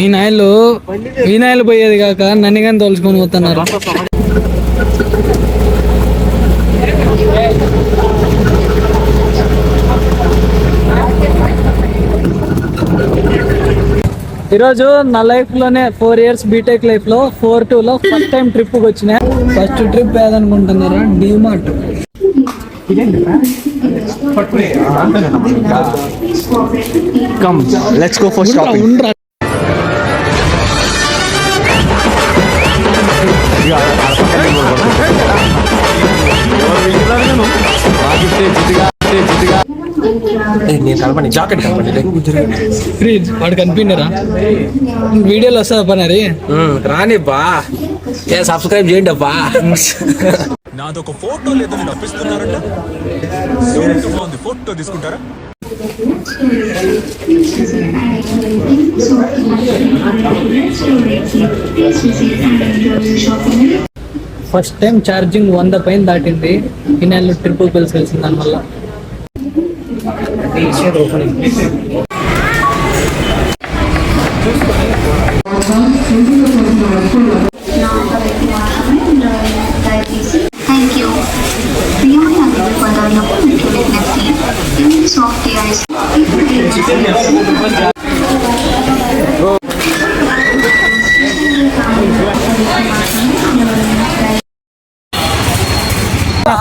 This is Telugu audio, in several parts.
ఈ నాయలు పోయేది కాక నన్ను కానీ తోలుచుకొని పోతున్నారు. ఈరోజు నా లైఫ్ లోనే 4 years బీటెక్ లైఫ్ లో 4-2 లో ఫస్ట్ టైం ట్రిప్ కి వచ్చిన. ఫస్ట్ ట్రిప్ ఏదనుకుంటున్నారా? DMart. Come, let's go for shopping. Jacket వాడు కనిపించరా? వీడియోలో వస్తా పనరి రాని బా. సబ్స్క్రైబ్ చేయండి అబ్బా. నాదొక ఫోటో లేదని నవ్విస్తున్నారంట. ఫోటో తీసుకుంటారా? ఫస్ట్ టైం ఛార్జింగ్ 100 పైన దాటింది. ఈ నెలలో ట్రిపుల్ పిల్స్ కలిసింది దానివల్ల.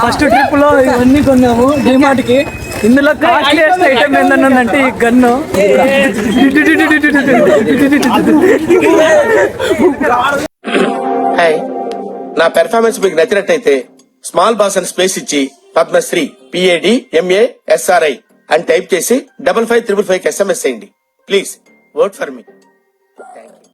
ఫస్ట్ ట్రిప్ లో ఇవన్నీ కొన్నాము డిమార్ట్ కి. ఇందులో కాస్ట్లీయెస్ట్ ఐటమ్ ఏంటంటే ఈ గన్ను. నా పెర్ఫార్మెన్స్ మీకు నచ్చినట్టయితే స్మాల్ బాస్ అని స్పేస్ ఇచ్చి పద్మశ్రీ PADMASRI అని టైప్ చేసి 5555 SMS చేయండి. Please vote for me.